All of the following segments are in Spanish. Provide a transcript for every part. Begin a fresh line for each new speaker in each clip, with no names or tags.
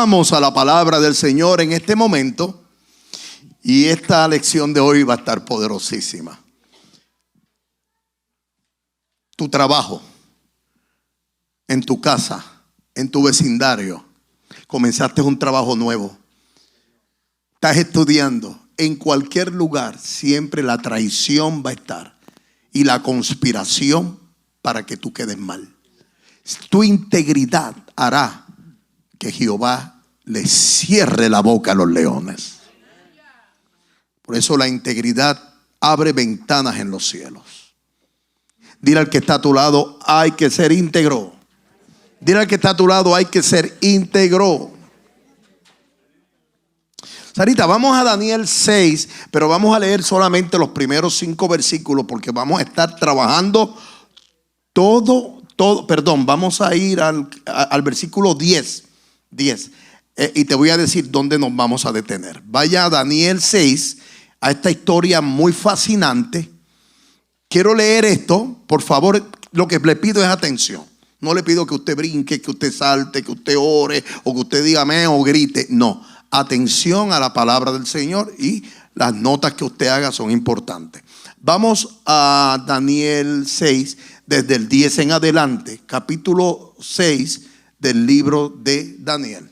Vamos a la palabra del Señor en este momento. Y esta lección de hoy va a estar poderosísima. Tu trabajo, en tu casa, en tu vecindario. Comenzaste un trabajo nuevo. Estás estudiando. En cualquier lugar siempre la traición va a estar. Y la conspiración para que tú quedes mal. Tu integridad hará que Jehová le cierre la boca a los leones. Por eso la integridad abre ventanas en los cielos. Dile al que está a tu lado, hay que ser íntegro. Dile al que está a tu lado, hay que ser íntegro. Sarita, vamos a Daniel 6, pero vamos a leer solamente los primeros 5 versículos porque vamos a estar trabajando vamos a ir al versículo 10. Y te voy a decir dónde nos vamos a detener. Vaya a Daniel 6, a esta historia muy fascinante. Quiero leer esto, por favor, lo que le pido es atención. No le pido que usted brinque, que usted salte, que usted ore o que usted diga amén o grite. No, atención a la palabra del Señor y las notas que usted haga son importantes. Vamos a Daniel 6, desde el 10 en adelante, capítulo 6 del libro de Daniel.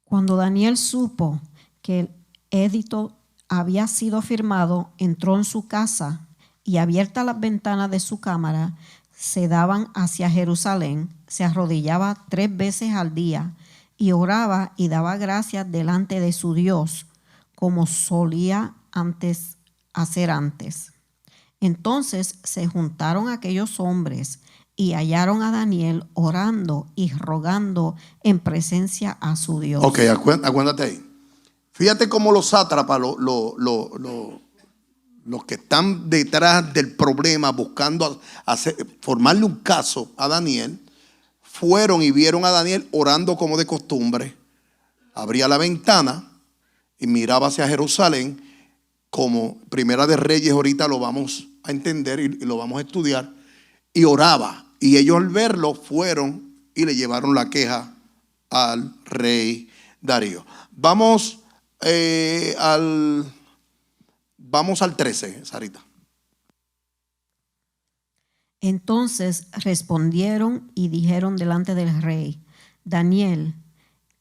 Cuando Daniel supo que el edicto había sido firmado, entró en su casa y abiertas las ventanas de su cámara, se daban hacia Jerusalén, se arrodillaba 3 veces al día y oraba y daba gracias delante de su Dios, como solía hacer antes. Entonces se juntaron aquellos hombres y hallaron a Daniel orando y rogando en presencia a su Dios.
Ok, acuérdate ahí. Fíjate cómo los sátrapas, los que están detrás del problema buscando formarle un caso a Daniel, fueron y vieron a Daniel orando como de costumbre. Abría la ventana y miraba hacia Jerusalén, como Primera de Reyes, ahorita lo vamos a entender y lo vamos a estudiar, y oraba. Y ellos al verlo fueron y le llevaron la queja al rey Darío. Vamos al 13, Sarita.
Entonces respondieron y dijeron delante del rey: Daniel,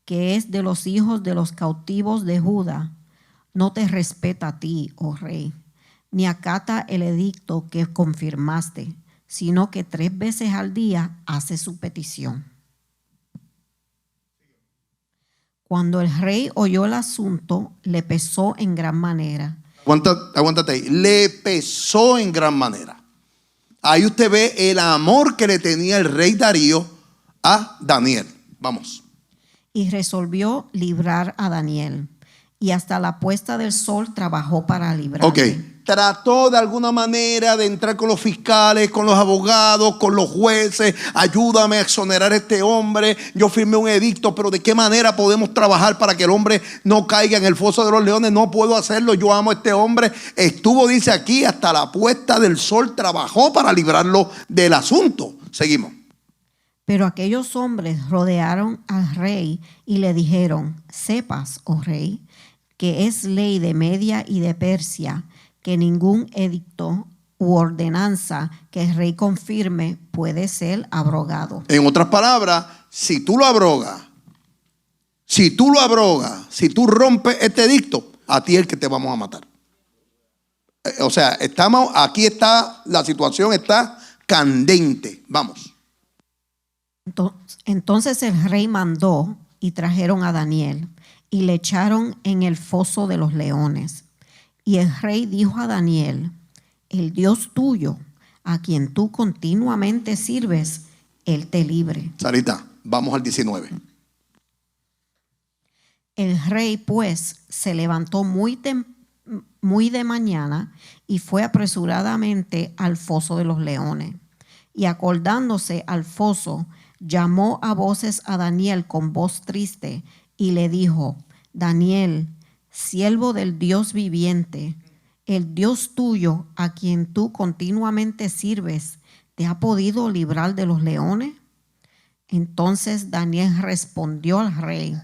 que es de los hijos de los cautivos de Judá, no te respeta a ti, oh rey, ni acata el edicto que confirmaste, sino que 3 veces al día hace su petición. Cuando el rey oyó el asunto, le pesó en gran manera.
Aguántate ahí. Le pesó en gran manera. Ahí usted ve el amor que le tenía el rey Darío a Daniel. Vamos.
Y resolvió librar a Daniel. Y hasta la puesta del sol trabajó para librarle.
Ok. Trató de alguna manera de entrar con los fiscales, con los abogados, con los jueces. Ayúdame a exonerar a este hombre. Yo firmé un edicto, pero ¿de qué manera podemos trabajar para que el hombre no caiga en el foso de los leones? No puedo hacerlo, yo amo a este hombre. Estuvo, dice aquí, hasta la puesta del sol trabajó para librarlo del asunto. Seguimos.
Pero aquellos hombres rodearon al rey y le dijeron: sepas, oh rey, que es ley de Media y de Persia que ningún edicto u ordenanza que el rey confirme puede ser abrogado.
En otras palabras, si tú lo abrogas, si tú rompes este edicto, a ti es el que te vamos a matar. O sea, aquí está, la situación está candente. Vamos.
Entonces el rey mandó y trajeron a Daniel y le echaron en el foso de los leones. Y el rey dijo a Daniel: el Dios tuyo, a quien tú continuamente sirves, él te libre.
Sarita, vamos al 19.
El rey pues se levantó muy de mañana y fue apresuradamente al foso de los leones. Y acordándose al foso, llamó a voces a Daniel con voz triste y le dijo: Daniel, siervo del Dios viviente, el Dios tuyo, a quien tú continuamente sirves, ¿te ha podido librar de los leones? Entonces Daniel respondió al rey: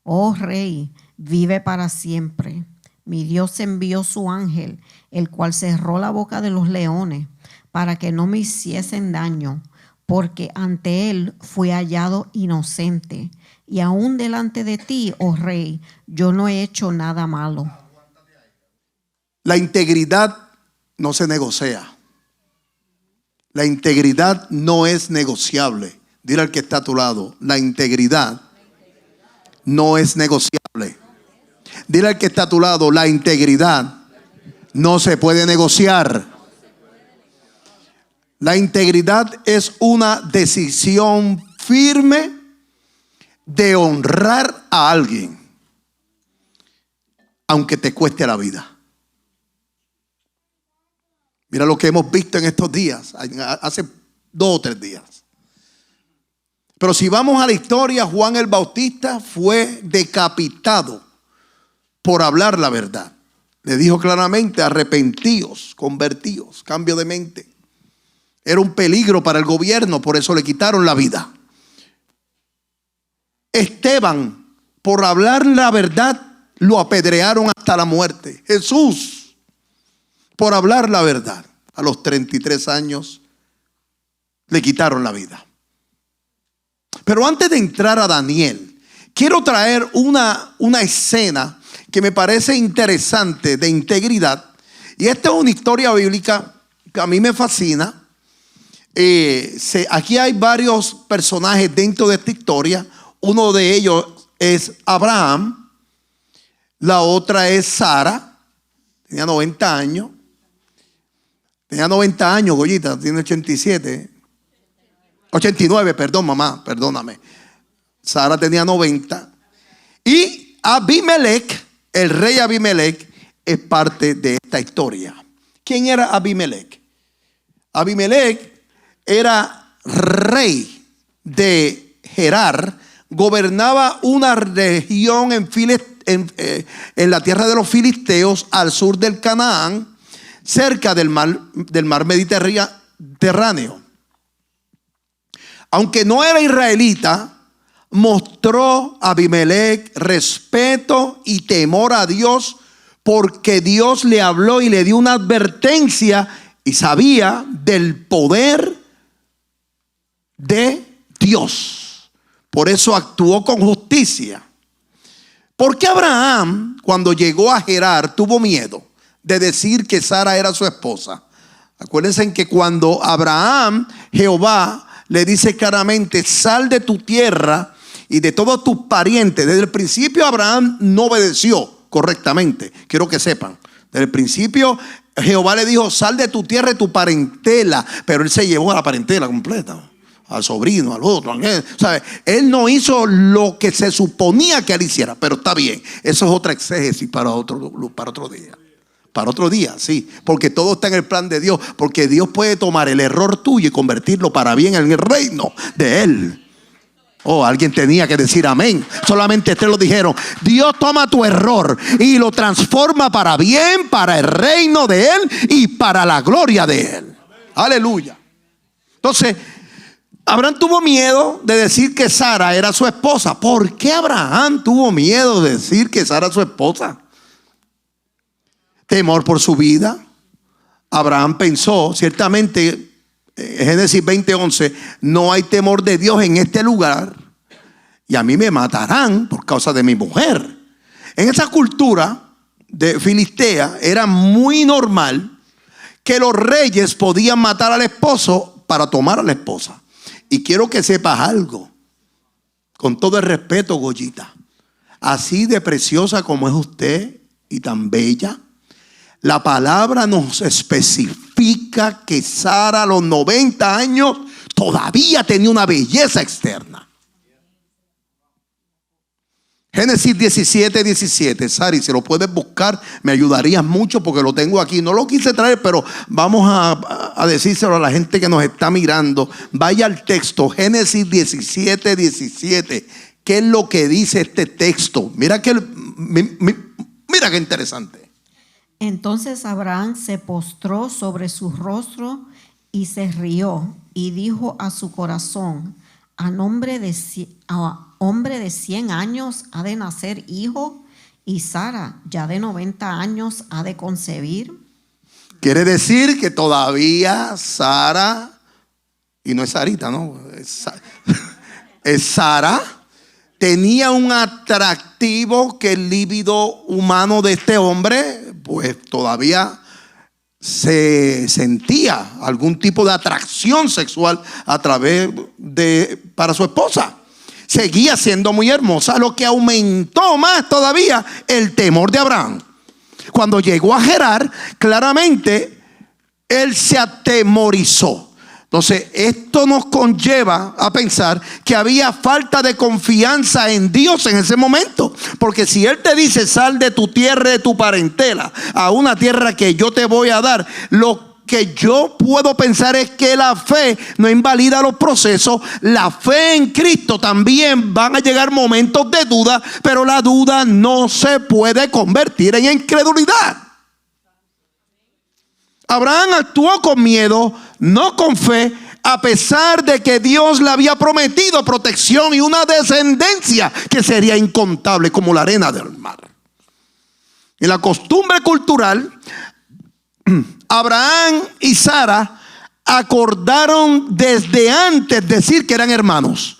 oh rey, vive para siempre. Mi Dios envió su ángel, el cual cerró la boca de los leones, para que no me hiciesen daño, porque ante él fui hallado inocente. Y aún delante de ti, oh rey, yo no he hecho nada malo.
La integridad no se negocia. La integridad no es negociable. Dile al que está a tu lado: la integridad no es negociable. Dile al que está a tu lado: la integridad no se puede negociar. La integridad es una decisión firme de honrar a alguien, aunque te cueste la vida. Mira lo que hemos visto en estos días, hace 2 o 3 días. Pero si vamos a la historia, Juan el Bautista fue decapitado por hablar la verdad. Le dijo claramente: arrepentíos, convertíos, cambio de mente. Era un peligro para el gobierno, por eso le quitaron la vida. Esteban, por hablar la verdad, lo apedrearon hasta la muerte. Jesús, por hablar la verdad, a los 33 años le quitaron la vida. Pero antes de entrar a Daniel, quiero traer una escena que me parece interesante de integridad. Y esta es una historia bíblica que a mí me fascina. Aquí hay varios personajes dentro de esta historia. Uno de ellos es Abraham. La otra es Sara. Tenía 90 años. Tenía 90 años, Goyita, tiene 87. 89, perdón, mamá, perdóname. Sara tenía 90. Y Abimelech, el rey Abimelech, es parte de esta historia. ¿Quién era Abimelech? Abimelech era rey de Gerar, gobernaba una región en la tierra de los filisteos, al sur del Canaán, cerca del mar Mediterráneo. Aunque no era israelita, mostró a Abimelech respeto y temor a Dios, porque Dios le habló y le dio una advertencia y sabía del poder de Dios. Por eso actuó con justicia. ¿Por qué Abraham, cuando llegó a Gerar, tuvo miedo de decir que Sara era su esposa? Acuérdense que cuando Abraham, Jehová le dice claramente: sal de tu tierra y de todos tus parientes. Desde el principio Abraham no obedeció correctamente. Quiero que sepan, desde el principio Jehová le dijo: sal de tu tierra y tu parentela. Pero él se llevó a la parentela completa, al sobrino, al otro, ¿sabe? Él no hizo lo que se suponía que él hiciera. Pero está bien, eso es otra exégesis para otro día. Para otro día, sí, porque todo está en el plan de Dios. Porque Dios puede tomar el error tuyo y convertirlo para bien en el reino de Él. Oh, alguien tenía que decir amén. Solamente ustedes lo dijeron. Dios toma tu error y lo transforma para bien, para el reino de Él y para la gloria de Él. Aleluya. Entonces, Abraham tuvo miedo de decir que Sara era su esposa. ¿Por qué Abraham tuvo miedo de decir que Sara era su esposa? Temor por su vida. Abraham pensó, ciertamente, Génesis 20:11, no hay temor de Dios en este lugar y a mí me matarán por causa de mi mujer. En esa cultura de Filistea era muy normal que los reyes podían matar al esposo para tomar a la esposa. Y quiero que sepas algo, con todo el respeto, Goyita, así de preciosa como es usted y tan bella, la palabra nos especifica que Sara a los 90 años todavía tenía una belleza externa. Génesis 17:17. Sari, si lo puedes buscar, me ayudarías mucho porque lo tengo aquí. No lo quise traer, pero vamos a decírselo a la gente que nos está mirando. Vaya al texto, Génesis 17:17. ¿Qué es lo que dice este texto? Mira qué interesante.
Entonces Abraham se postró sobre su rostro y se rió y dijo a su corazón: a hombre de 100 años ha de nacer hijo, y Sara, ya de 90 años, ha de concebir?
Quiere decir que todavía Sara, y no es Sarita, ¿no? Es Sara, tenía un atractivo que el líbido humano de este hombre, pues todavía se sentía algún tipo de atracción sexual para su esposa. Seguía siendo muy hermosa, lo que aumentó más todavía el temor de Abraham. Cuando llegó a Gerar, claramente él se atemorizó. Entonces, esto nos conlleva a pensar que había falta de confianza en Dios en ese momento. Porque si Él te dice, sal de tu tierra, de tu parentela, a una tierra que yo te voy a dar, lo que yo puedo pensar es que la fe no invalida los procesos. La fe en Cristo también van a llegar momentos de duda, pero la duda no se puede convertir en incredulidad. Abraham actuó con miedo, no con fe, a pesar de que Dios le había prometido protección y una descendencia que sería incontable como la arena del mar. En la costumbre cultural, Abraham y Sara acordaron desde antes decir que eran hermanos.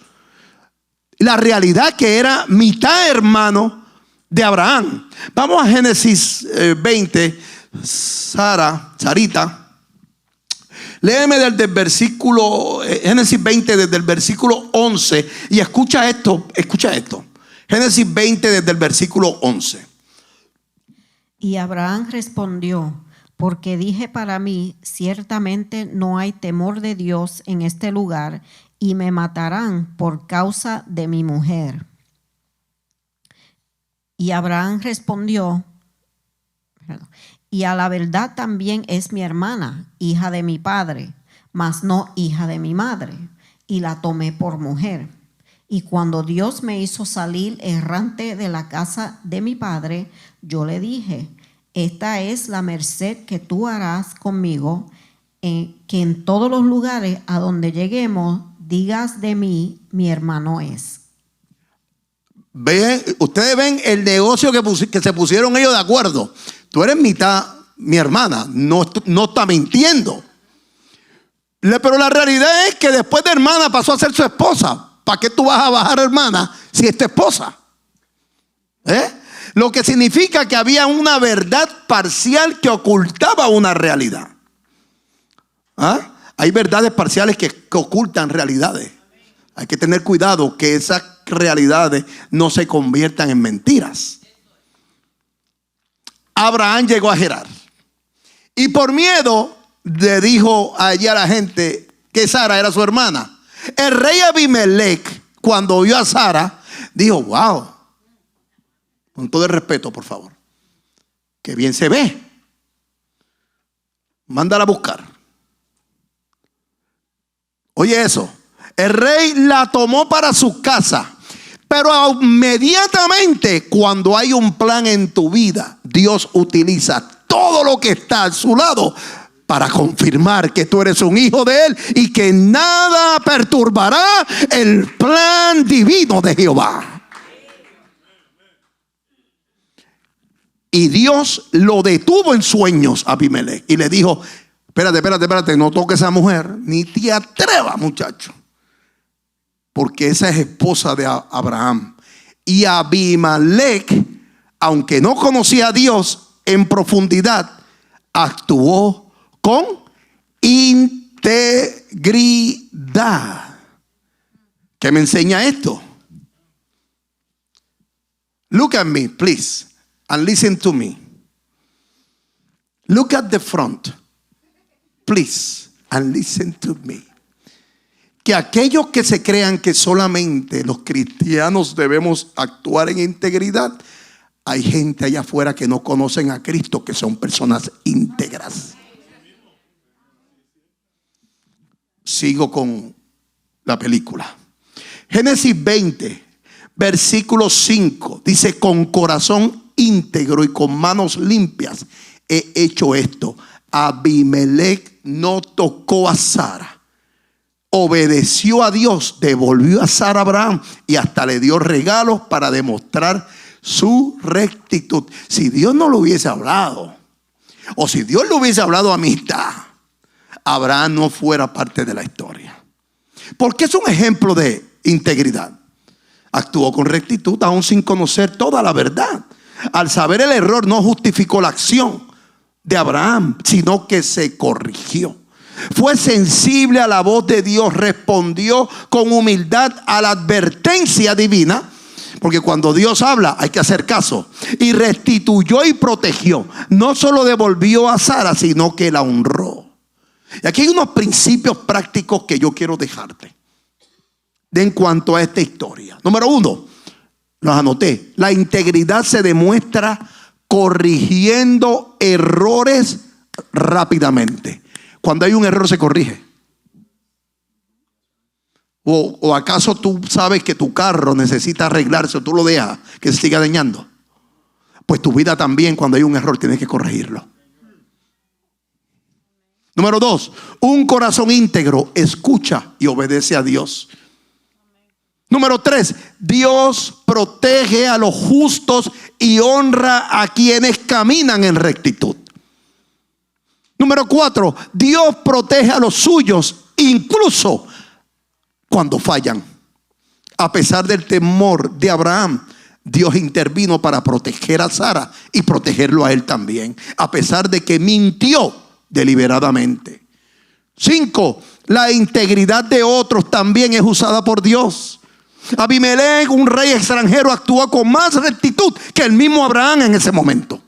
La realidad que era mitad hermano de Abraham. Vamos a Génesis 20. Sarita, léeme desde el versículo Génesis 20 desde el versículo 11 y escucha esto. Génesis 20 desde el versículo 11.
Y Abraham respondió: porque dije para mí, ciertamente no hay temor de Dios en este lugar, y me matarán por causa de mi mujer. Y Abraham respondió: y a la verdad también es mi hermana, hija de mi padre, mas no hija de mi madre, y la tomé por mujer. Y cuando Dios me hizo salir errante de la casa de mi padre, yo le dije: esta es la merced que tú harás conmigo, que en todos los lugares a donde lleguemos digas de mí, mi hermano es.
Ustedes ven el negocio que se pusieron ellos de acuerdo. Tú eres mitad mi hermana, no está mintiendo. Pero la realidad es que después de hermana pasó a ser su esposa. ¿Para qué tú vas a bajar hermana si es tu esposa? Lo que significa que había una verdad parcial que ocultaba una realidad. Hay verdades parciales que ocultan realidades. Hay que tener cuidado que esas realidades no se conviertan en mentiras. Abraham llegó a Gerar y por miedo le dijo allí a la gente que Sara era su hermana. El rey Abimelech, cuando oyó a Sara, dijo: wow, con todo el respeto, por favor, que bien se ve, mándala a buscar. Oye eso, el rey la tomó para su casa. Pero inmediatamente cuando hay un plan en tu vida, Dios utiliza todo lo que está a su lado para confirmar que tú eres un hijo de Él y que nada perturbará el plan divino de Jehová. Y Dios lo detuvo en sueños a Abimelech y le dijo: espérate, no toques a esa mujer, ni te atrevas, muchacho. Porque esa es esposa de Abraham. Y Abimelech, aunque no conocía a Dios en profundidad, actuó con integridad. ¿Qué me enseña esto? Look at me, please, and listen to me. Look at the front, please, and listen to me. Que aquellos que se crean que solamente los cristianos debemos actuar en integridad, hay gente allá afuera que no conocen a Cristo, que son personas íntegras. Sigo con la película. Génesis 20, versículo 5, dice: con corazón íntegro y con manos limpias he hecho esto. Abimelech no tocó a Sara, obedeció a Dios, devolvió a Sara a Abraham y hasta le dio regalos para demostrar su rectitud. Si Dios no lo hubiese hablado, o si Dios le hubiese hablado a amistad, Abraham no fuera parte de la historia. Porque es un ejemplo de integridad. Actuó con rectitud aún sin conocer toda la verdad. Al saber el error no justificó la acción de Abraham, sino que se corrigió. Fue sensible a la voz de Dios, respondió con humildad a la advertencia divina, porque cuando Dios habla hay que hacer caso, y restituyó y protegió. No solo devolvió a Sara, sino que la honró. Y aquí hay unos principios prácticos que yo quiero dejarte en cuanto a esta historia. Número 1, los anoté. La integridad se demuestra corrigiendo errores rápidamente. Cuando hay un error se corrige. ¿O acaso tú sabes que tu carro necesita arreglarse o tú lo dejas que se siga dañando? Pues tu vida también, cuando hay un error, tienes que corregirlo. Número 2, un corazón íntegro escucha y obedece a Dios. Número 3, Dios protege a los justos y honra a quienes caminan en rectitud. Número 4, Dios protege a los suyos incluso cuando fallan. A pesar del temor de Abraham, Dios intervino para proteger a Sara y protegerlo a él también, a pesar de que mintió deliberadamente. 5, la integridad de otros también es usada por Dios. Abimelech, un rey extranjero, actuó con más rectitud que el mismo Abraham en ese momento.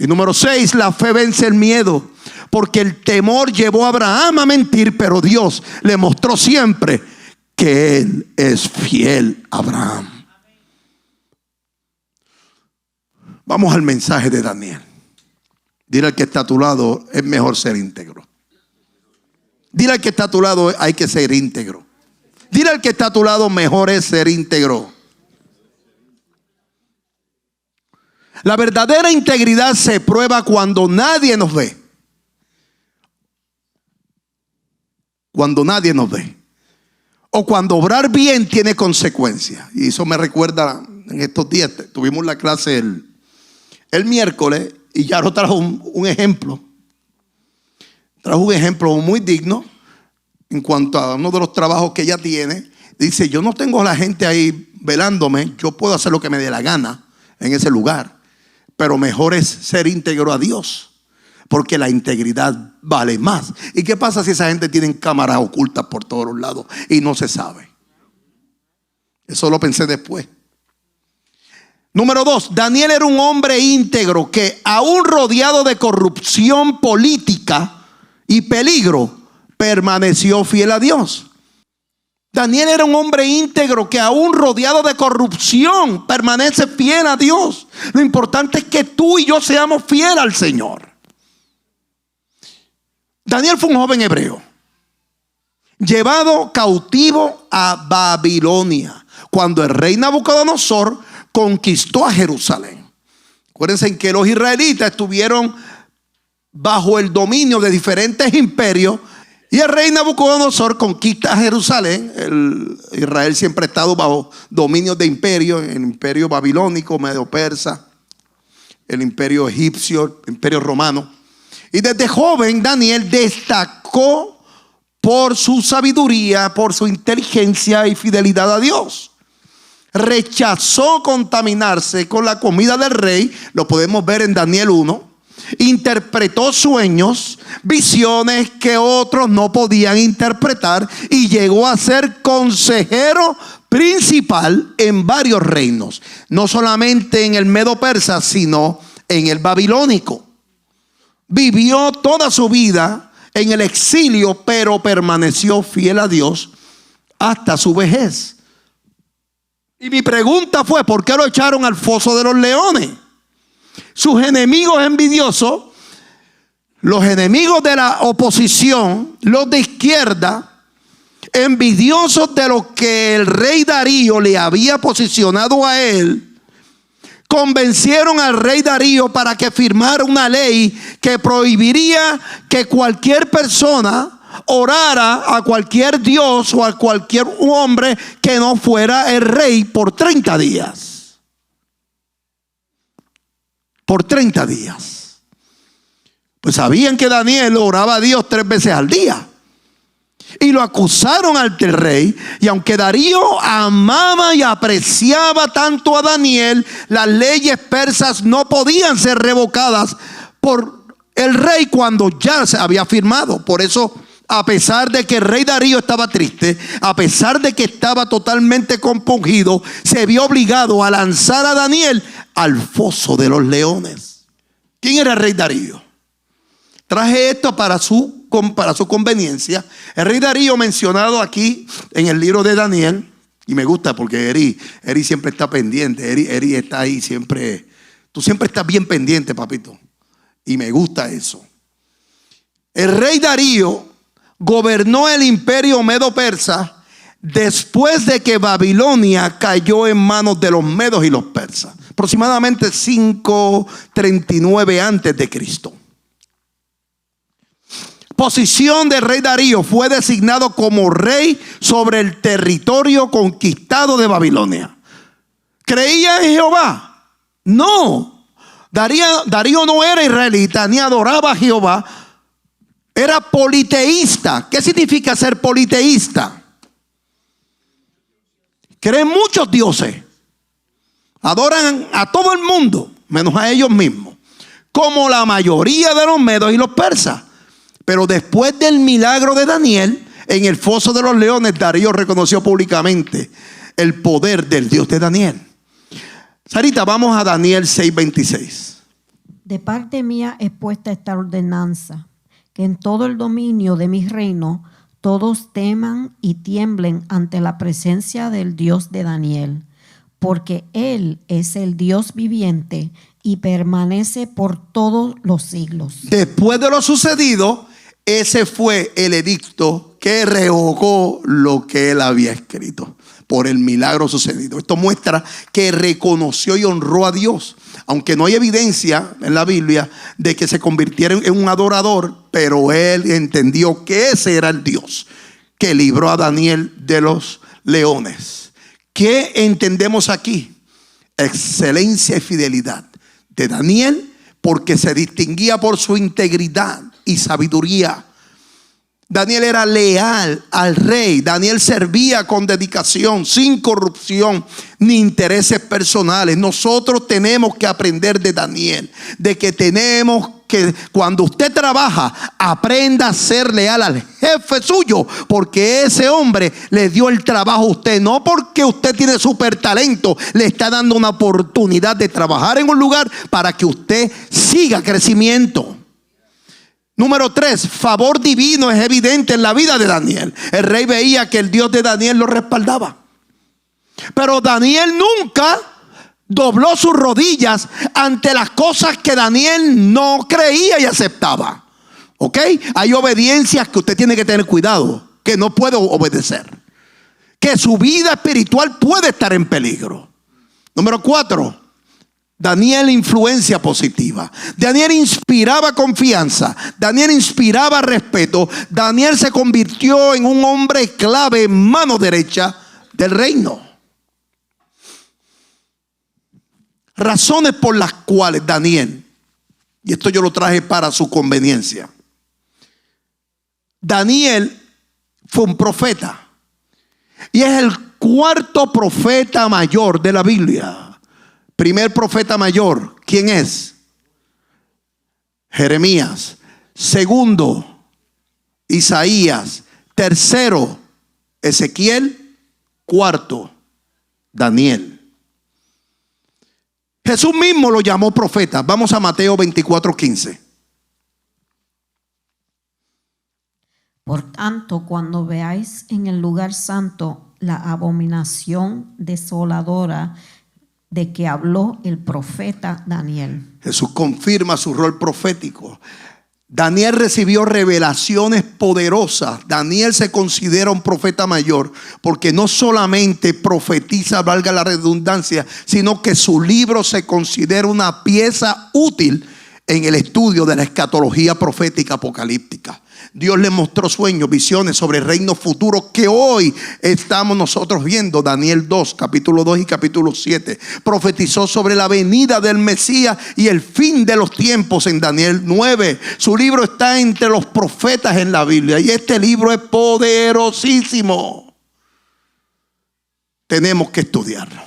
Y número 6, la fe vence el miedo, porque el temor llevó a Abraham a mentir, pero Dios le mostró siempre que Él es fiel a Abraham. Vamos al mensaje de Daniel. Dile al que está a tu lado, es mejor ser íntegro. Dile al que está a tu lado, hay que ser íntegro. Dile al que está a tu lado, mejor es ser íntegro. La verdadera integridad se prueba cuando nadie nos ve. Cuando nadie nos ve. O cuando obrar bien tiene consecuencias. Y eso me recuerda, en estos días tuvimos la clase el miércoles y Yaro trajo un ejemplo. Trajo un ejemplo muy digno en cuanto a uno de los trabajos que ella tiene. Dice, yo no tengo a la gente ahí velándome, yo puedo hacer lo que me dé la gana en ese lugar. Pero mejor es ser íntegro a Dios, porque la integridad vale más. ¿Y qué pasa si esa gente tiene cámaras ocultas por todos los lados y no se sabe? Eso lo pensé después. Número 2, Daniel era un hombre íntegro que, aún rodeado de corrupción política y peligro, permaneció fiel a Dios. Daniel era un hombre íntegro que, aún rodeado de corrupción, permanece fiel a Dios. Lo importante es que tú y yo seamos fieles al Señor. Daniel fue un joven hebreo llevado cautivo a Babilonia cuando el rey Nabucodonosor conquistó a Jerusalén. Acuérdense que los israelitas estuvieron bajo el dominio de diferentes imperios. Y el rey Nabucodonosor conquista a Jerusalén. Israel siempre ha estado bajo dominio de imperios: el imperio babilónico, medio persa, el imperio egipcio, el imperio romano. Y desde joven Daniel destacó por su sabiduría, por su inteligencia y fidelidad a Dios. Rechazó contaminarse con la comida del rey. Lo podemos ver en Daniel 1. Interpretó sueños, visiones que otros no podían interpretar, y llegó a ser consejero principal en varios reinos, no solamente en el medo persa, sino en el babilónico. Vivió toda su vida en el exilio, pero permaneció fiel a Dios hasta su vejez. Y mi pregunta fue, ¿por qué lo echaron al foso de los leones? Sus enemigos envidiosos, los enemigos de la oposición, los de izquierda, envidiosos de lo que el rey Darío le había posicionado a él, convencieron al rey Darío para que firmara una ley que prohibiría que cualquier persona orara a cualquier dios o a cualquier hombre que no fuera el rey por 30 días. Por 30 días. Pues sabían que Daniel oraba a Dios 3 veces al día. Y lo acusaron ante el rey. Y aunque Darío amaba y apreciaba tanto a Daniel, las leyes persas no podían ser revocadas por el rey cuando ya se había firmado. Por eso, a pesar de que el rey Darío estaba triste, a pesar de que estaba totalmente compungido, se vio obligado a lanzar a Daniel al foso de los leones. ¿Quién era el rey Darío? Traje esto para su conveniencia. El rey Darío, mencionado aquí en el libro de Daniel, y me gusta porque Eri siempre está pendiente. Eri está ahí siempre. Tú siempre estás bien pendiente, papito. Y me gusta eso. El rey Darío gobernó el imperio medo-persa después de que Babilonia cayó en manos de los medos y los persas. Aproximadamente 539 antes de Cristo. Posición del rey Darío: fue designado como rey sobre el territorio conquistado de Babilonia. ¿Creía en Jehová? No. Darío no era israelita ni adoraba a Jehová. Era politeísta. ¿Qué significa ser politeísta? Creen muchos dioses. Adoran a todo el mundo, menos a ellos mismos, como la mayoría de los medos y los persas. Pero después del milagro de Daniel en el foso de los leones, Darío reconoció públicamente el poder del Dios de Daniel. Sarita, vamos a Daniel 6:26.
De parte mía es puesta esta ordenanza, que en todo el dominio de mi reino todos teman y tiemblen ante la presencia del Dios de Daniel, porque Él es el Dios viviente y permanece por todos los siglos.
Después de lo sucedido, ese fue el edicto que revocó lo que él había escrito por el milagro sucedido. Esto muestra que reconoció y honró a Dios, aunque no hay evidencia en la Biblia de que se convirtiera en un adorador, pero él entendió que ese era el Dios que libró a Daniel de los leones. ¿Qué entendemos aquí? Excelencia y fidelidad de Daniel, porque se distinguía por su integridad y sabiduría. Daniel era leal al rey. Daniel servía con dedicación, sin corrupción ni intereses personales. Nosotros tenemos que aprender de Daniel, de que tenemos que, cuando usted trabaja, aprenda a ser leal al jefe suyo, porque ese hombre le dio el trabajo a usted, no porque usted tiene súper talento, le está dando una oportunidad de trabajar en un lugar para que usted siga crecimiento. Número 3, favor divino es evidente en la vida de Daniel. El rey veía que el Dios de Daniel lo respaldaba. Pero Daniel nunca dobló sus rodillas ante las cosas que Daniel no creía y aceptaba. ¿Ok? Hay obediencias que usted tiene que tener cuidado, que no puede obedecer, que su vida espiritual puede estar en peligro. Número 4, Daniel, influencia positiva. Daniel inspiraba confianza. Daniel inspiraba respeto. Daniel se convirtió en un hombre clave, mano derecha del reino. Razones por las cuales Daniel, y esto yo lo traje para su conveniencia, Daniel fue un profeta y es el 4.º profeta mayor de la Biblia. Primer profeta mayor, ¿quién es? Jeremías. Segundo, Isaías. Tercero, Ezequiel. Cuarto, Daniel. Jesús mismo lo llamó profeta. Vamos a Mateo 24:15.
Por tanto, cuando veáis en el lugar santo la abominación desoladora de que habló el profeta Daniel.
Jesús confirma su rol profético. Daniel recibió revelaciones poderosas. Daniel se considera un profeta mayor porque no solamente profetiza, valga la redundancia, sino que su libro se considera una pieza útil en el estudio de la escatología profética apocalíptica. Dios le mostró sueños, visiones sobre reinos futuros que hoy estamos nosotros viendo. Daniel 2, capítulo 2 y capítulo 7. Profetizó sobre la venida del Mesías y el fin de los tiempos en Daniel 9. Su libro está entre los profetas en la Biblia y este libro es poderosísimo. Tenemos que estudiarlo.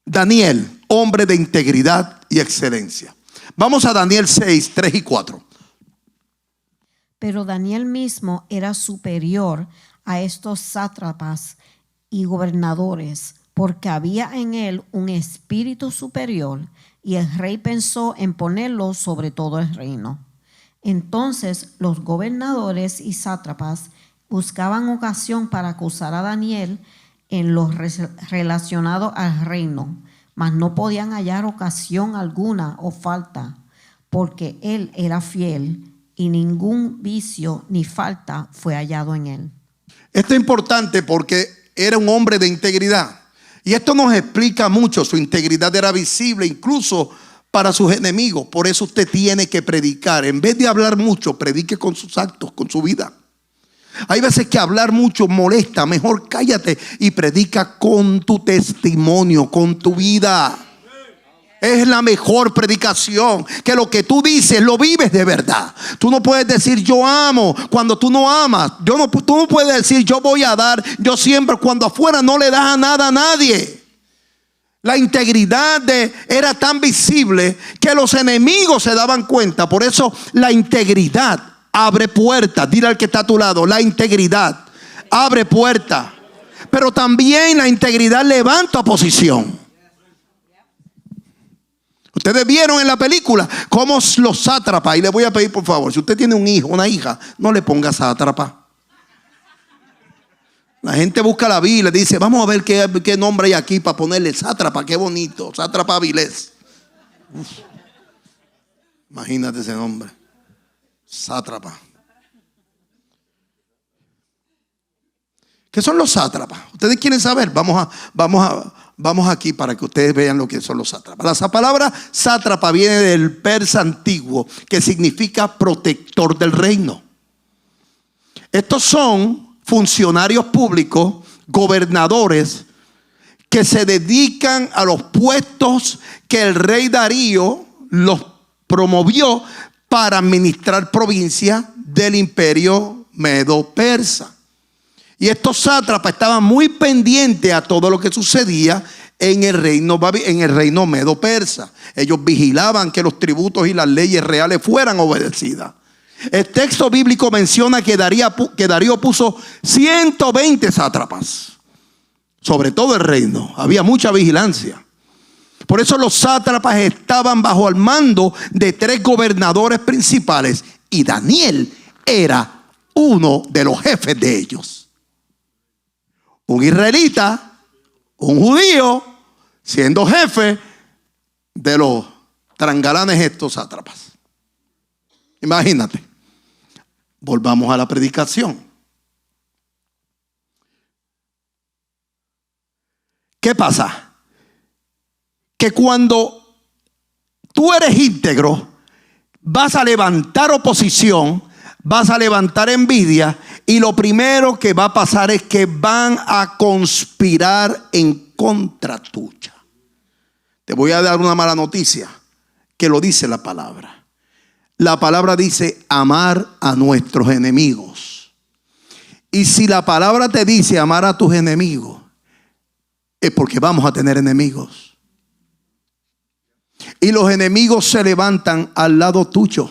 Daniel, hombre de integridad y excelencia. Vamos a Daniel 6, 3 y 4.
Pero Daniel mismo era superior a estos sátrapas y gobernadores, porque había en él un espíritu superior, y el rey pensó en ponerlo sobre todo el reino. Entonces los gobernadores y sátrapas buscaban ocasión para acusar a Daniel en lo relacionado al reino, mas no podían hallar ocasión alguna o falta, porque él era fiel y ningún vicio ni falta fue hallado en él.
Esto es importante porque era un hombre de integridad. Y esto nos explica mucho. Su integridad era visible incluso para sus enemigos. Por eso usted tiene que predicar. En vez de hablar mucho, predique con sus actos, con su vida. Hay veces que hablar mucho molesta. Mejor cállate y predica con tu testimonio, con tu vida. Es la mejor predicación, que lo que tú dices lo vives de verdad. Tú no puedes decir yo amo cuando tú no amas. Tú no puedes decir yo voy a dar, yo siempre, cuando afuera no le das nada a nadie. La integridad era tan visible que los enemigos se daban cuenta. Por eso la integridad abre puertas. Dile al que está a tu lado, la integridad abre puertas. Pero también la integridad levanta oposición. Ustedes vieron en la película cómo los sátrapas, y le voy a pedir por favor, si usted tiene un hijo, una hija, no le ponga sátrapa. La gente busca la Biblia y dice, vamos a ver qué nombre hay aquí para ponerle sátrapa, qué bonito, sátrapa Avilés. Imagínate ese nombre, sátrapa. ¿Qué son los sátrapas? ¿Ustedes quieren saber? Vamos aquí para que ustedes vean lo que son los sátrapas. La palabra sátrapa viene del persa antiguo, que significa protector del reino. Estos son funcionarios públicos, gobernadores, que se dedican a los puestos que el rey Darío los promovió para administrar provincias del imperio medo-persa. Y estos sátrapas estaban muy pendientes a todo lo que sucedía en el reino medo-persa. Ellos vigilaban que los tributos y las leyes reales fueran obedecidas. El texto bíblico menciona que Darío puso 120 sátrapas sobre todo el reino. Había mucha vigilancia. Por eso los sátrapas estaban bajo el mando de 3 gobernadores principales, y Daniel era uno de los jefes de ellos. Un israelita, un judío, siendo jefe de los trangalanes estos sátrapas. Imagínate. Volvamos a la predicación. ¿Qué pasa? Que cuando tú eres íntegro, vas a levantar oposición, vas a levantar envidia, y lo primero que va a pasar es que van a conspirar en contra tuya. Te voy a dar una mala noticia, que lo dice la palabra. La palabra dice amar a nuestros enemigos. Y si la palabra te dice amar a tus enemigos, es porque vamos a tener enemigos. Y los enemigos se levantan al lado tuyo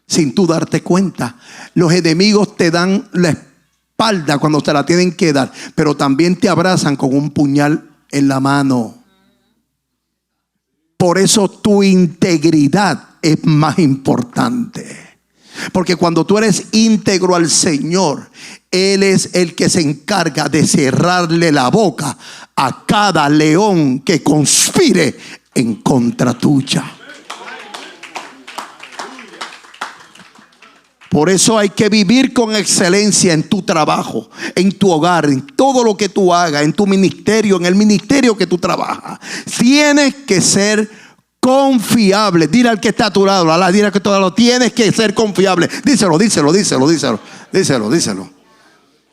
sin tú darte cuenta. Los enemigos te dan la espalda cuando te la tienen que dar, pero también te abrazan con un puñal en la mano. Por eso tu integridad es más importante. Porque cuando tú eres íntegro al Señor, Él es el que se encarga de cerrarle la boca a cada león que conspire en contra tuya. Por eso hay que vivir con excelencia en tu trabajo, en tu hogar, en todo lo que tú hagas, en tu ministerio, en el ministerio que tú trabajas. Tienes que ser confiable. Dile al que está a tu lado, dile al que está a tu lado, tienes que ser confiable. Díselo.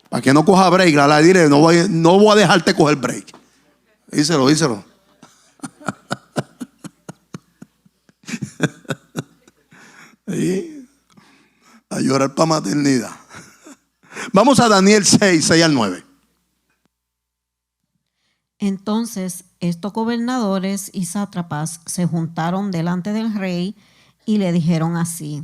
Para que no coja break, dile, no voy a dejarte coger break. Díselo. ¿Sí? A llorar para maternidad. Vamos a Daniel 6 al 9.
Entonces estos gobernadores y sátrapas se juntaron delante del rey y le dijeron así: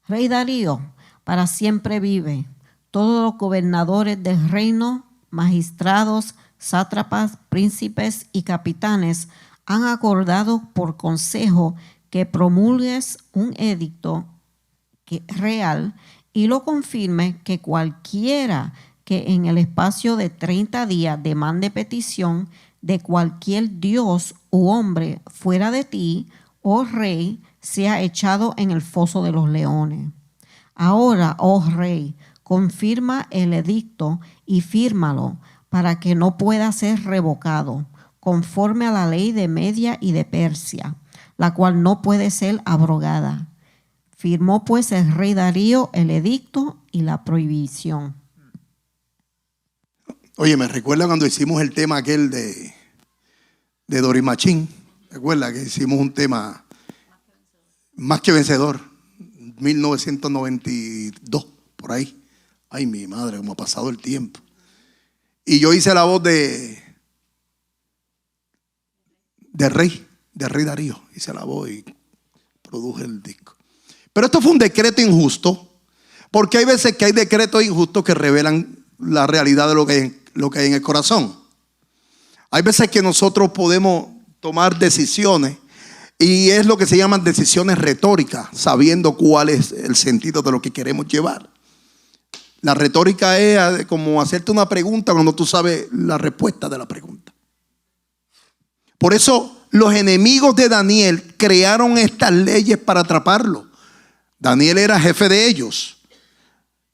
Rey Darío, para siempre vive. Todos los gobernadores del reino, magistrados, sátrapas, príncipes y capitanes han acordado por consejo que promulgues un edicto real y lo confirme, que cualquiera que en el espacio de 30 días demande petición de cualquier dios u hombre fuera de ti, oh rey, sea echado en el foso de los leones. Ahora, oh rey, confirma el edicto y fírmalo para que no pueda ser revocado, conforme a la ley de Media y de Persia, la cual no puede ser abrogada. Firmó pues el rey Darío el edicto y la prohibición.
Oye, me recuerda cuando hicimos el tema aquel de Doris Machín. Recuerda que hicimos un tema más que vencedor, 1992, por ahí. Ay, mi madre, cómo ha pasado el tiempo. Y yo hice la voz de rey Darío. Hice la voz y produje el disco. Pero esto fue un decreto injusto, porque hay veces que hay decretos injustos que revelan la realidad de lo que hay en el corazón. Hay veces que nosotros podemos tomar decisiones, y es lo que se llaman decisiones retóricas, sabiendo cuál es el sentido de lo que queremos llevar. La retórica es como hacerte una pregunta cuando tú sabes la respuesta de la pregunta. Por eso los enemigos de Daniel crearon estas leyes para atraparlo. Daniel era jefe de ellos.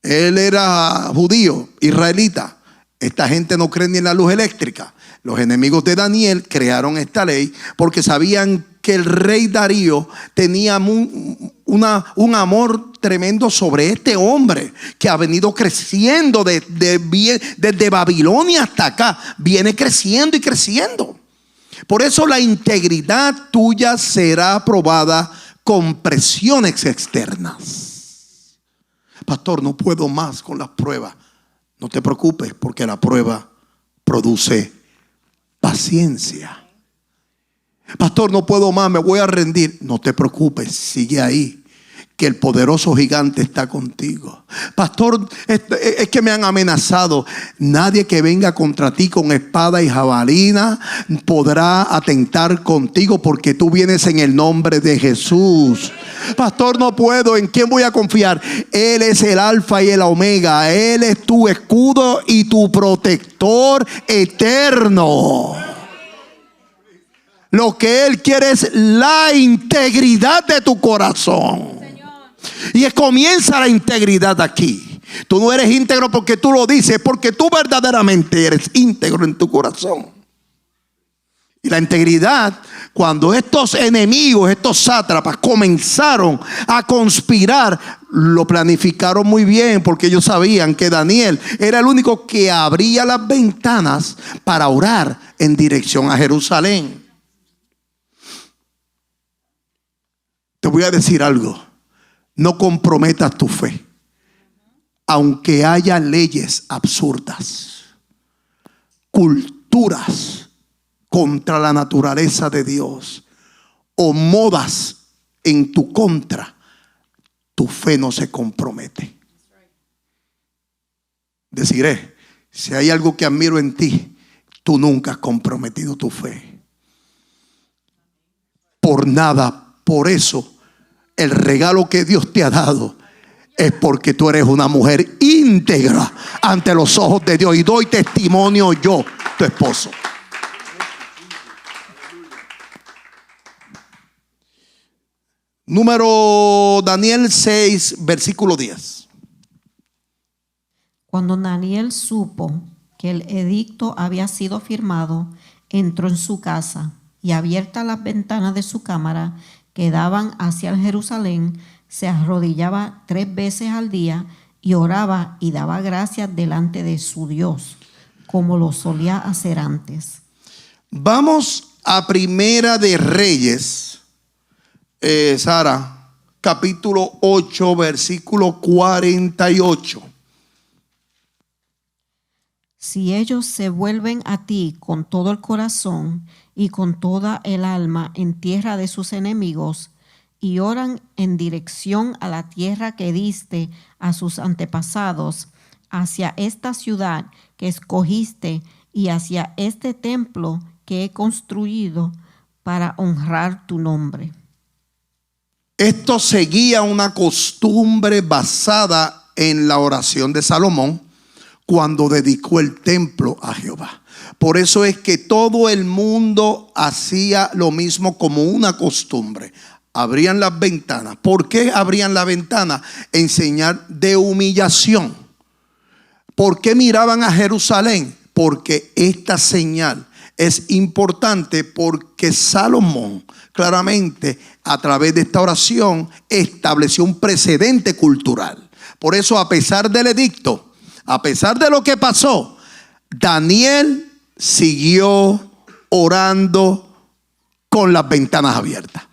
Él era judío, israelita. Esta gente no cree ni en la luz eléctrica. Los enemigos de Daniel crearon esta ley porque sabían que el rey Darío tenía un amor tremendo sobre este hombre que ha venido creciendo desde Babilonia hasta acá. Viene creciendo y creciendo. Por eso la integridad tuya será probada con presiones externas. Pastor, no puedo más con las pruebas. No te preocupes, porque la prueba produce paciencia. Pastor, no puedo más, me voy a rendir. No te preocupes, sigue ahí, que el poderoso gigante está contigo. Pastor, es que me han amenazado. Nadie que venga contra ti con espada y jabalina podrá atentar contigo, porque tú vienes en el nombre de Jesús. Pastor, no puedo, ¿en quién voy a confiar? Él es el alfa y el omega. Él es tu escudo y tu protector eterno. Lo que Él quiere es la integridad de tu corazón. Y comienza la integridad aquí. Tú no eres íntegro porque tú lo dices, porque tú verdaderamente eres íntegro en tu corazón. Y la integridad, cuando estos enemigos, estos sátrapas comenzaron a conspirar, lo planificaron muy bien, porque ellos sabían que Daniel era el único que abría las ventanas para orar en dirección a Jerusalén. Te voy a decir algo. No comprometas tu fe, aunque haya leyes absurdas, culturas contra la naturaleza de Dios o modas en tu contra. Tu fe no se compromete. Deciré, si hay algo que admiro en ti, tú nunca has comprometido tu fe. Por nada, por eso el regalo que Dios te ha dado es porque tú eres una mujer íntegra ante los ojos de Dios. Y doy testimonio yo, tu esposo. Número Daniel 6, versículo 10.
Cuando Daniel supo que el edicto había sido firmado, entró en su casa y abiertas las ventanas de su cámara que daban hacia el Jerusalén, se arrodillaba 3 veces al día y oraba y daba gracias delante de su Dios, como lo solía hacer antes.
Vamos a Primera de Reyes, Sara, capítulo 8, versículo 48.
Si ellos se vuelven a ti con todo el corazón y con toda el alma en tierra de sus enemigos, y oran en dirección a la tierra que diste a sus antepasados, hacia esta ciudad que escogiste y hacia este templo que he construido para honrar tu nombre.
Esto seguía una costumbre basada en la oración de Salomón cuando dedicó el templo a Jehová. Por eso es que todo el mundo hacía lo mismo como una costumbre. Abrían las ventanas. ¿Por qué abrían la ventana? En señal de humillación. ¿Por qué miraban a Jerusalén? Porque esta señal es importante, porque Salomón claramente a través de esta oración estableció un precedente cultural. Por eso, a pesar del edicto, a pesar de lo que pasó, Daniel siguió orando con las ventanas abiertas.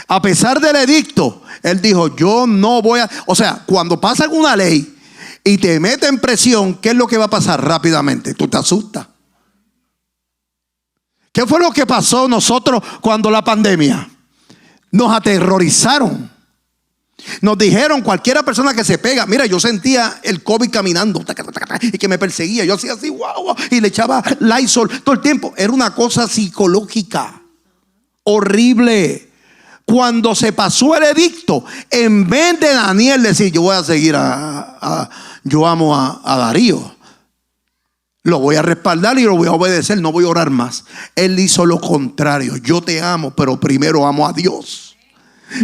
A pesar del edicto, él dijo: yo no voy a... O sea, cuando pasa una ley y te meten presión, ¿qué es lo que va a pasar rápidamente? Tú te asustas. ¿Qué fue lo que pasó nosotros cuando la pandemia? Nos aterrorizaron. Nos dijeron, cualquiera persona que se pega, mira, yo sentía el COVID caminando y que me perseguía. Yo hacía así, wow, y le echaba Lysol todo el tiempo. Era una cosa psicológica horrible. Cuando se pasó el edicto, en vez de Daniel decir: yo voy a seguir yo amo a Darío, lo voy a respaldar y lo voy a obedecer, no voy a orar más, él hizo lo contrario. Yo te amo, pero primero amo a Dios.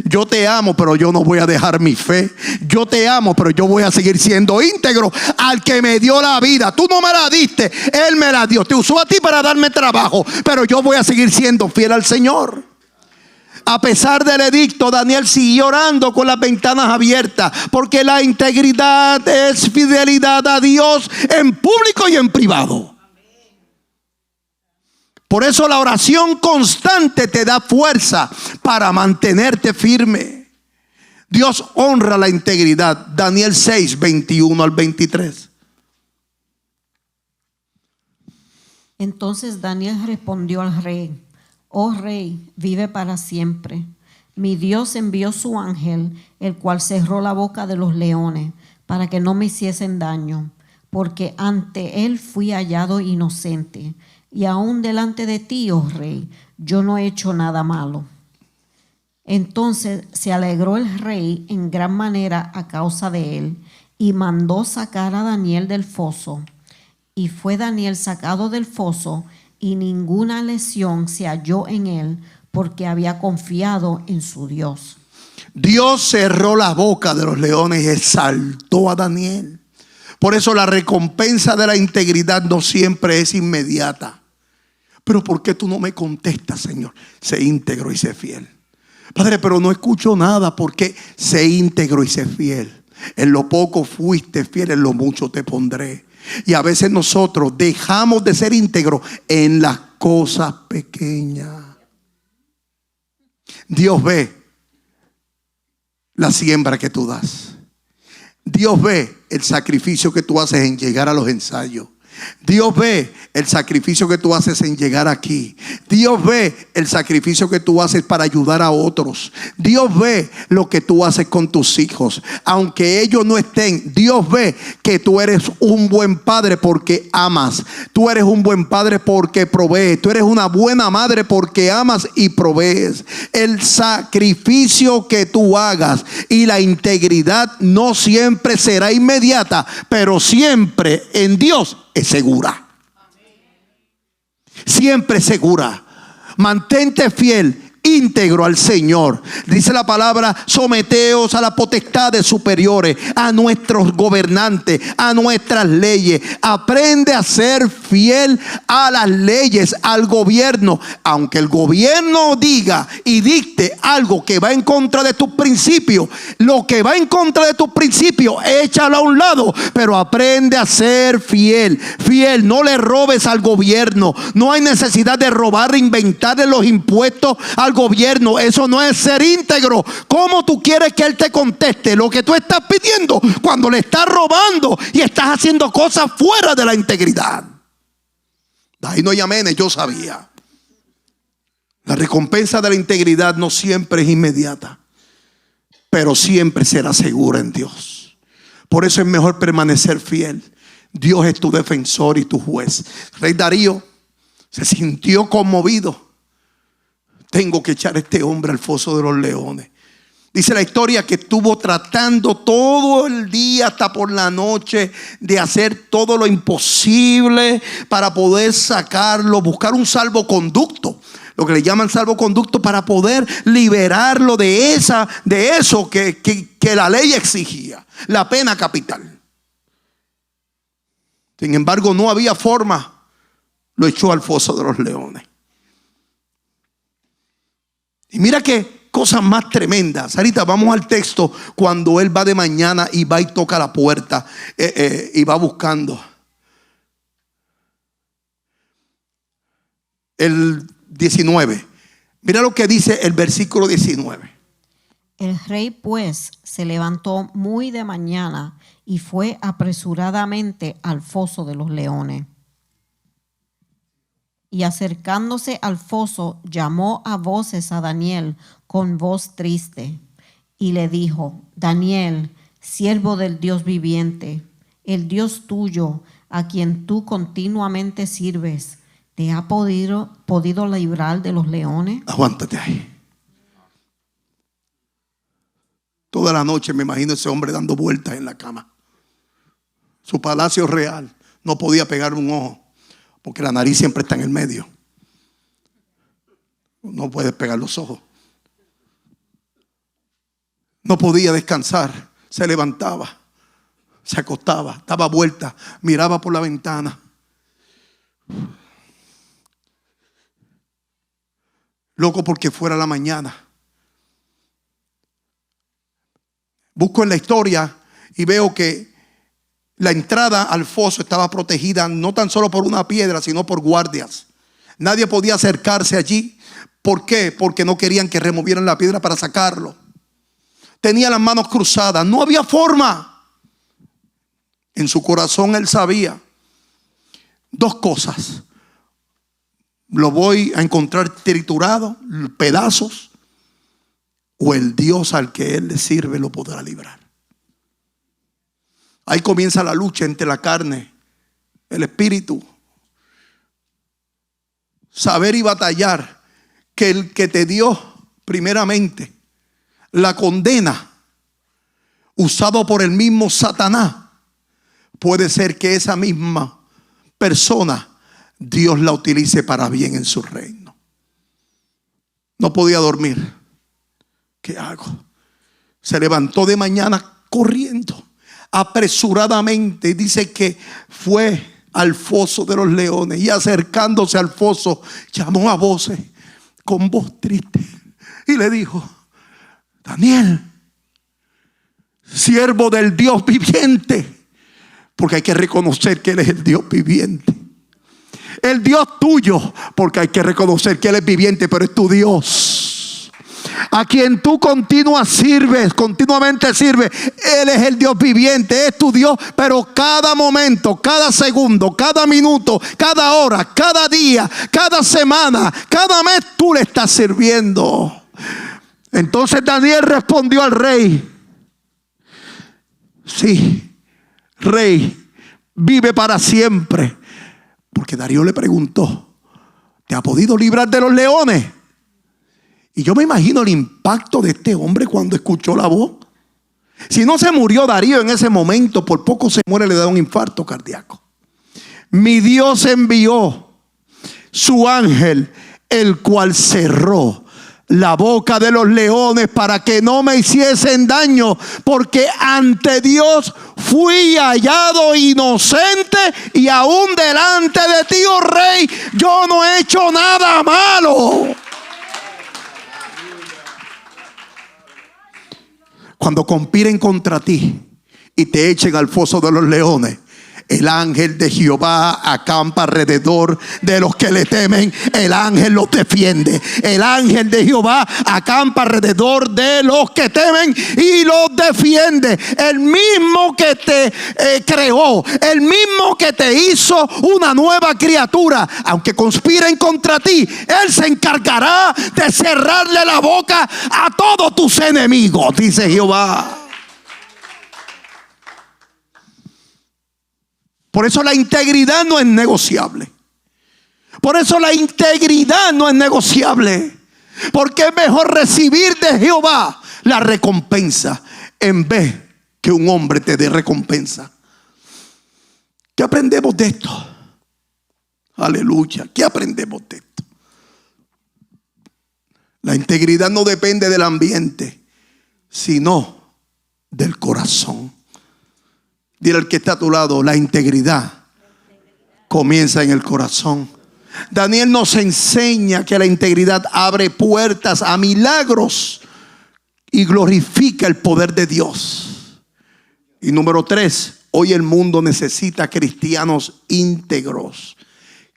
Yo te amo, pero yo no voy a dejar mi fe. Yo te amo, pero yo voy a seguir siendo íntegro al que me dio la vida. Tú no me la diste, Él me la dio. Te usó a ti para darme trabajo, pero yo voy a seguir siendo fiel al Señor. A pesar del edicto, Daniel siguió orando con las ventanas abiertas, porque la integridad es fidelidad a Dios en público y en privado. Por eso la oración constante te da fuerza para mantenerte firme. Dios honra la integridad. Daniel 6, 21 al 23.
Entonces Daniel respondió al rey: oh rey, vive para siempre. Mi Dios envió su ángel, el cual cerró la boca de los leones, para que no me hiciesen daño, porque ante él fui hallado inocente. Y aún delante de ti, oh rey, yo no he hecho nada malo. Entonces se alegró el rey en gran manera a causa de él, y mandó sacar a Daniel del foso. Y fue Daniel sacado del foso, y ninguna lesión se halló en él, porque había confiado en su Dios.
Dios cerró la boca de los leones y exaltó a Daniel. Por eso la recompensa de la integridad no siempre es inmediata. Pero ¿por qué tú no me contestas, Señor? Sé íntegro y sé fiel. Padre, pero no escucho nada. ¿Por qué? Sé íntegro y sé fiel. En lo poco fuiste fiel, en lo mucho te pondré. Y a veces nosotros dejamos de ser íntegros en las cosas pequeñas. Dios ve la siembra que tú das. Dios ve el sacrificio que tú haces en llegar a los ensayos. Dios ve el sacrificio que tú haces en llegar aquí. Dios ve el sacrificio que tú haces para ayudar a otros. Dios ve lo que tú haces con tus hijos. Aunque ellos no estén, Dios ve que tú eres un buen padre porque amas. Tú eres un buen padre porque provees. Tú eres una buena madre porque amas y provees. El sacrificio que tú hagas y la integridad no siempre será inmediata, pero siempre en Dios es segura. Siempre segura. Mantente fiel y íntegro al Señor. Dice la palabra: someteos a las potestades superiores, a nuestros gobernantes, a nuestras leyes. Aprende a ser fiel a las leyes, al gobierno. Aunque el gobierno diga y dicte algo que va en contra de tus principios, lo que va en contra de tus principios, échalo a un lado, pero aprende a ser fiel. Fiel, no le robes al gobierno. No hay necesidad de robar, inventarle los impuestos al gobierno. Eso no es ser íntegro. ¿Cómo tú quieres que él te conteste lo que tú estás pidiendo cuando le estás robando y estás haciendo cosas fuera de la integridad? Ahí no hay aménes, yo sabía. La recompensa de la integridad no siempre es inmediata, pero siempre será segura en Dios. Por eso es mejor permanecer fiel. Dios es tu defensor y tu juez. Rey Darío se sintió conmovido. Tengo que echar a este hombre al foso de los leones. Dice la historia que estuvo tratando todo el día hasta por la noche de hacer todo lo imposible para poder sacarlo, buscar un salvoconducto, lo que le llaman salvoconducto, para poder liberarlo de eso que la ley exigía, la pena capital. Sin embargo, no había forma. Lo echó al foso de los leones. Y mira qué cosa más tremenda. Sarita, vamos al texto cuando él va de mañana y va y toca la puerta y va buscando. El 19. Mira lo que dice el versículo 19.
El rey pues se levantó muy de mañana y fue apresuradamente al foso de los leones. Y acercándose al foso, llamó a voces a Daniel con voz triste y le dijo: Daniel, siervo del Dios viviente, el Dios tuyo, a quien tú continuamente sirves, ¿te ha podido librar de los leones?
Aguántate ahí. Toda la noche me imagino ese hombre dando vueltas en la cama. Su palacio real, no podía pegar un ojo, porque la nariz siempre está en el medio. No puedes pegar los ojos. No podía descansar. Se levantaba, se acostaba, daba vueltas, miraba por la ventana. Loco porque fuera la mañana. Busco en la historia y veo que la entrada al foso estaba protegida no tan solo por una piedra, sino por guardias. Nadie podía acercarse allí. ¿Por qué? Porque no querían que removieran la piedra para sacarlo. Tenía las manos cruzadas. No había forma. En su corazón él sabía dos cosas: lo voy a encontrar triturado, pedazos, o el Dios al que él le sirve lo podrá librar. Ahí comienza la lucha entre la carne, el espíritu. Saber y batallar que el que te dio primeramente la condena, usado por el mismo Satanás, puede ser que esa misma persona Dios la utilice para bien en su reino. No podía dormir. ¿Qué hago? Se levantó de mañana corriendo, apresuradamente. Dice que fue al foso de los leones y acercándose al foso llamó a voces con voz triste y le dijo: Daniel, siervo del Dios viviente, porque hay que reconocer que Él es el Dios viviente. El Dios tuyo, porque hay que reconocer que Él es viviente, pero es tu Dios, a quien tú continuamente sirves. Él es el Dios viviente, es tu Dios, pero cada momento, cada segundo, cada minuto, cada hora, cada día, cada semana, cada mes tú le estás sirviendo. Entonces Daniel respondió al rey: sí, rey, vive para siempre. Porque Darío le preguntó: ¿te ha podido librar de los leones? Y yo me imagino el impacto de este hombre cuando escuchó la voz. Si no se murió Darío en ese momento, por poco se muere, le da un infarto cardíaco. Mi Dios envió su ángel, el cual cerró la boca de los leones para que no me hiciesen daño, porque ante Dios fui hallado inocente y aún delante de ti, oh rey, yo no he hecho nada malo. Cuando conspiren contra ti y te echen al foso de los leones, el ángel de Jehová acampa alrededor de los que le temen. El ángel los defiende. El ángel de Jehová acampa alrededor de los que temen y los defiende. El mismo que te creó, el mismo que te hizo una nueva criatura, aunque conspiren contra ti, Él se encargará de cerrarle la boca a todos tus enemigos, dice Jehová. Por eso la integridad no es negociable. Por eso la integridad no es negociable. Porque es mejor recibir de Jehová la recompensa en vez que un hombre te dé recompensa. ¿Qué aprendemos de esto? Aleluya. ¿Qué aprendemos de esto? La integridad no depende del ambiente, sino del corazón. Dile al que está a tu lado, la integridad comienza en el corazón. Daniel nos enseña que la integridad abre puertas a milagros y glorifica el poder de Dios. Y número 3, hoy el mundo necesita cristianos íntegros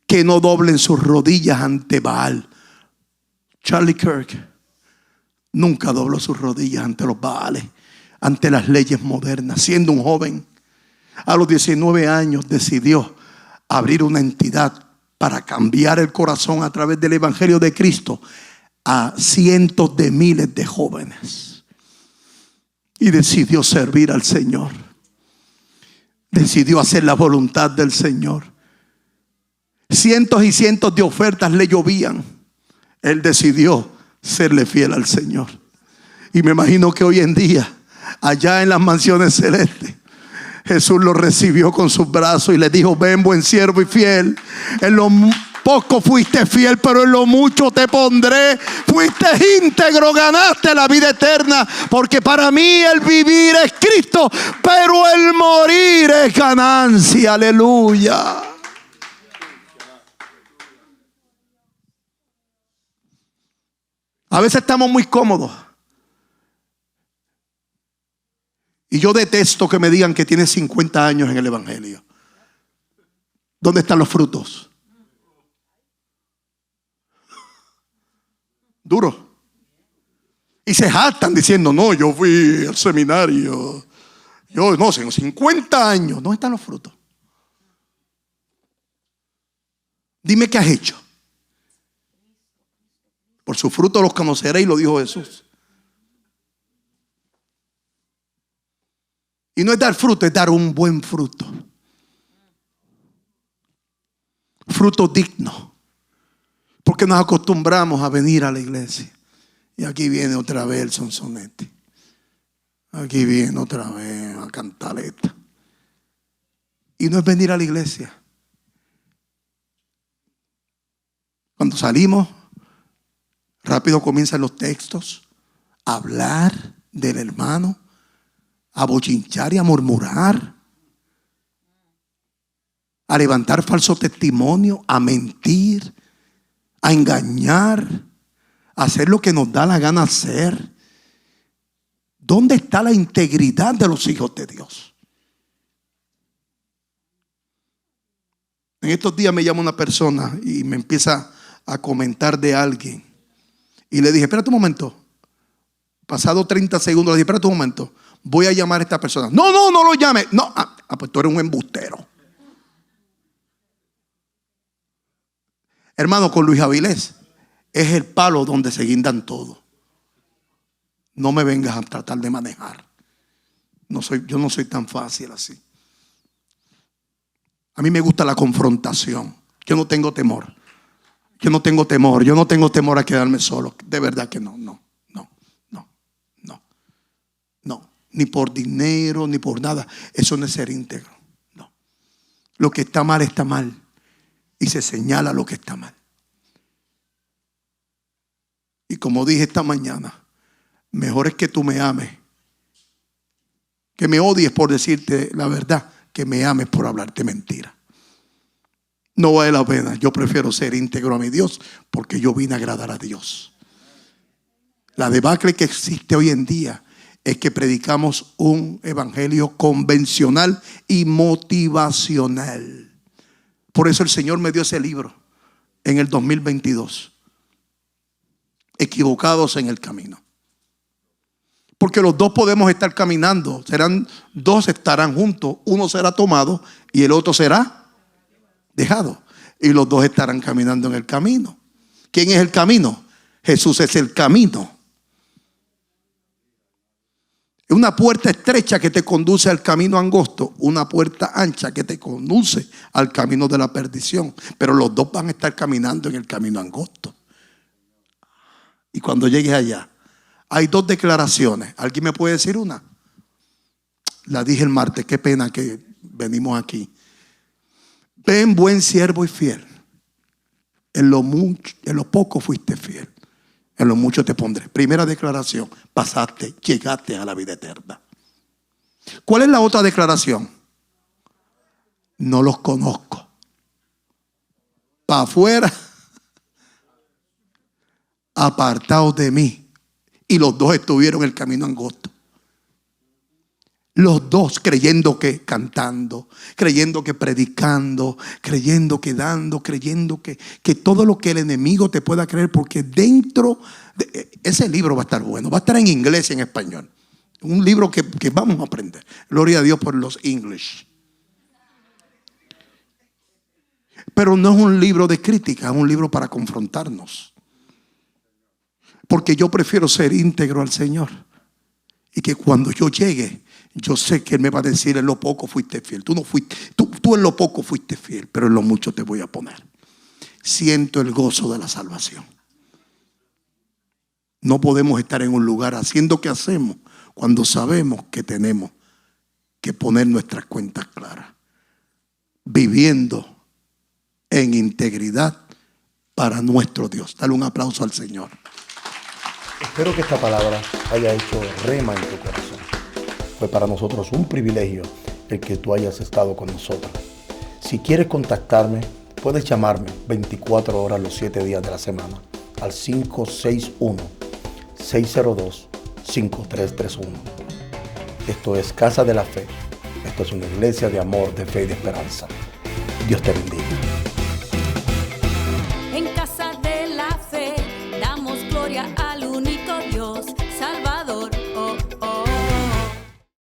que no doblen sus rodillas ante Baal. Charlie Kirk nunca dobló sus rodillas ante los Baales, ante las leyes modernas. Siendo un joven, a los 19 años decidió abrir una entidad para cambiar el corazón a través del evangelio de Cristo a cientos de miles de jóvenes. Y decidió servir al Señor. Decidió hacer la voluntad del Señor. Cientos y cientos de ofertas le llovían. Él decidió serle fiel al Señor. Y me imagino que hoy en día, allá en las mansiones celestes, Jesús lo recibió con sus brazos y le dijo: ven, buen siervo y fiel. En lo poco fuiste fiel, pero en lo mucho te pondré. Fuiste íntegro, ganaste la vida eterna. Porque para mí el vivir es Cristo, pero el morir es ganancia. Aleluya. A veces estamos muy cómodos. Y yo detesto que me digan que tienes 50 años en el evangelio. ¿Dónde están los frutos? Duro. Y se jactan diciendo: no, yo fui al seminario. Yo no sé, 50 años. ¿Dónde están los frutos? Dime qué has hecho. Por su fruto los conoceréis, lo dijo Jesús. Y no es dar fruto, es dar un buen fruto. Fruto digno. Porque nos acostumbramos a venir a la iglesia. Y aquí viene otra vez el sonsonete. Aquí viene otra vez la cantaleta. Y no es venir a la iglesia. Cuando salimos, rápido comienzan los textos a hablar del hermano, a bochinchar y a murmurar, a levantar falso testimonio, a mentir, a engañar, a hacer lo que nos da la gana hacer. ¿Dónde está la integridad de los hijos de Dios? En estos días me llama una persona y me empieza a comentar de alguien. Y le dije: espérate un momento. Pasado 30 segundos le dije: espérate un momento, voy a llamar a esta persona. No lo llame. No, pues tú eres un embustero. Hermano, con Luis Avilés es el palo donde se guindan todo. No me vengas a tratar de manejar. Yo no soy tan fácil así. A mí me gusta la confrontación. Yo no tengo temor. Yo no tengo temor a quedarme solo. De verdad que no. Ni por dinero, ni por nada. Eso no es ser íntegro. No. Lo que está mal está mal. Y se señala lo que está mal. Y como dije esta mañana, mejor es que tú me ames, que me odies por decirte la verdad, que me ames por hablarte mentira. No vale la pena. Yo prefiero ser íntegro a mi Dios, porque yo vine a agradar a Dios. La debacle que existe hoy en día es que predicamos un evangelio convencional y motivacional. Por eso el Señor me dio ese libro en el 2022. Equivocados en el camino. Porque los dos podemos estar caminando. Dos estarán juntos. Uno será tomado y el otro será dejado. Y los dos estarán caminando en el camino. ¿Quién es el camino? Jesús es el camino. Una puerta estrecha que te conduce al camino angosto. Una puerta ancha que te conduce al camino de la perdición. Pero los dos van a estar caminando en el camino angosto. Y cuando llegues allá, hay dos declaraciones. ¿Alguien me puede decir una? La dije el martes, qué pena que venimos aquí. Ven, buen siervo y fiel. En lo poco fuiste fiel. En lo mucho te pondré. Primera declaración, pasaste, llegaste a la vida eterna. ¿Cuál es la otra declaración? No los conozco. Para afuera, apartados de mí. Y los dos estuvieron en el camino angosto. Los dos creyendo que cantando, creyendo que predicando, creyendo que dando, creyendo que todo lo que el enemigo te pueda creer, porque dentro de ese libro va a estar bueno, va a estar en inglés y en español. Un libro que vamos a aprender. Gloria a Dios por los English. Pero no es un libro de crítica, es un libro para confrontarnos. Porque yo prefiero ser íntegro al Señor. Y que cuando yo llegue, yo sé que Él me va a decir: en lo poco fuiste fiel. Tú en lo poco fuiste fiel, pero en lo mucho te voy a poner. Siento el gozo de la salvación. No podemos estar en un lugar haciendo que hacemos cuando sabemos que tenemos que poner nuestras cuentas claras. Viviendo en integridad para nuestro Dios. Dale un aplauso al Señor.
Espero que esta palabra haya hecho rema en tu corazón. Fue para nosotros un privilegio el que tú hayas estado con nosotros. Si quieres contactarme, puedes llamarme 24 horas los 7 días de la semana al 561-602-5331. Esto es Casa de la Fe. Esto es una iglesia de amor, de fe y de esperanza. Dios te bendiga.